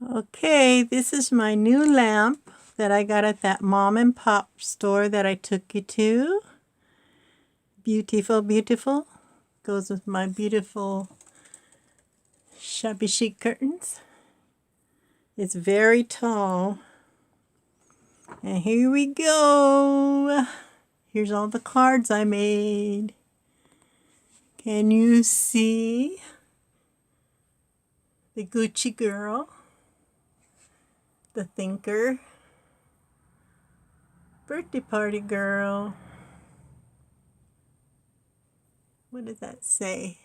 Okay, this is my new lamp that I got at that mom and pop store that I took you to. Beautiful, beautiful. Goes with my beautiful shabby chic curtains. It's very tall. And here we go. Here's all the cards I made. Can you see the Gucci girl? The thinker, birthday party girl. What does that say?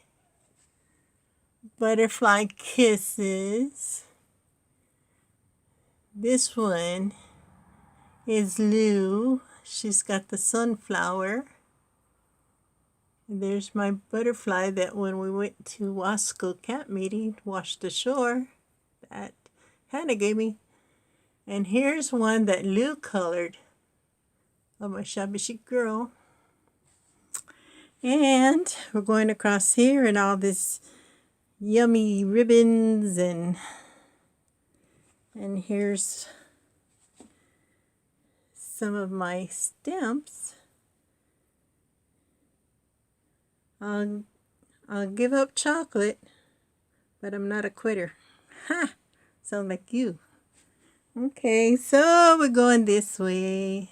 Butterfly kisses. This one is Lou. She's got the sunflower. And there's my butterfly that when we went to Wasco camp meeting, washed ashore, that Hannah gave me. And here's one that Lou colored of my shabby chic girl. And we're going across here and all this yummy ribbons and here's some of my stamps. I'll give up chocolate, but I'm not a quitter. Ha! Sound like you. Okay, so we're going this way.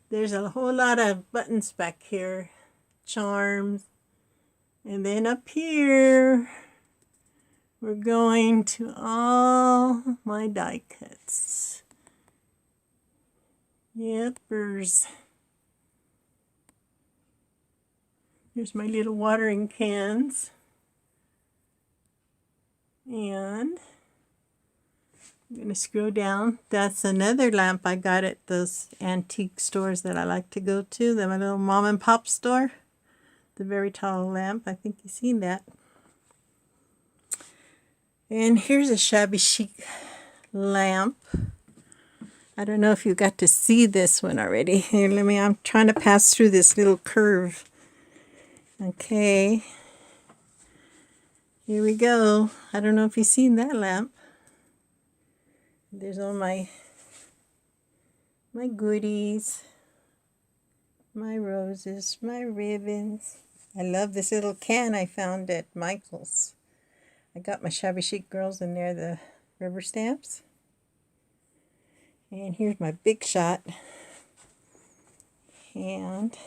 There's a whole lot of buttons back here. Charms. And then up here, we're going to all my die cuts. Yepers. Here's my little watering cans. And I'm going to scroll down. That's another lamp I got at those antique stores that I like to go to. My little mom and pop store. The very tall lamp. I think you've seen that. And here's a shabby chic lamp. I don't know if you got to see this one already. Here, I'm trying to pass through this little curve. Okay. Here we go. I don't know if you've seen that lamp. There's all my goodies, my roses, my ribbons. I love this little can I found at Michael's. I got my shabby chic girls in there, the rubber stamps. And here's my big shot. And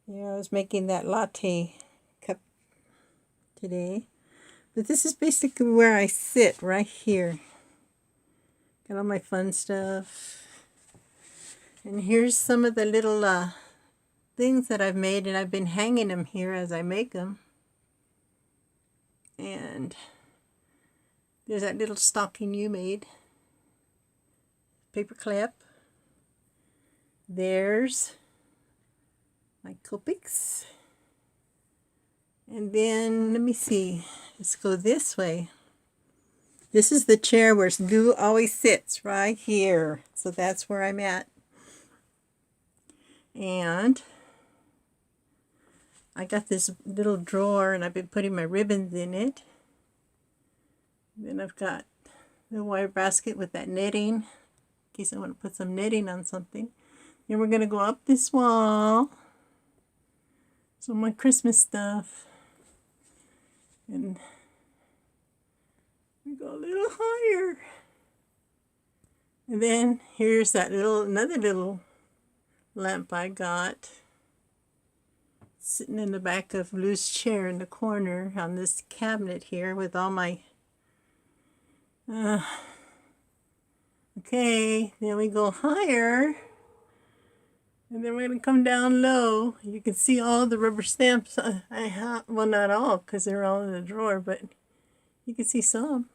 I was making that latte cup today. But this is basically where I sit, right here. Got all my fun stuff. And here's some of the little things that I've made, and I've been hanging them here as I make them. And there's that little stocking you made. Paper clip. There's my Copics. And then, let me see. Let's go this way. This is the chair where Lou always sits, right here. So that's where I'm at. And I got this little drawer and I've been putting my ribbons in it. Then I've got the wire basket with that knitting, in case I want to put some knitting on something. Then we're going to go up this wall. So my Christmas stuff. And we go a little higher. And then here's that another little lamp I got. Sitting in the back of Lou's chair in the corner on this cabinet here with all my okay, then we go higher. And then we're going to come down low. You can see all the rubber stamps I have. Well, not all, because they're all in the drawer, but you can see some.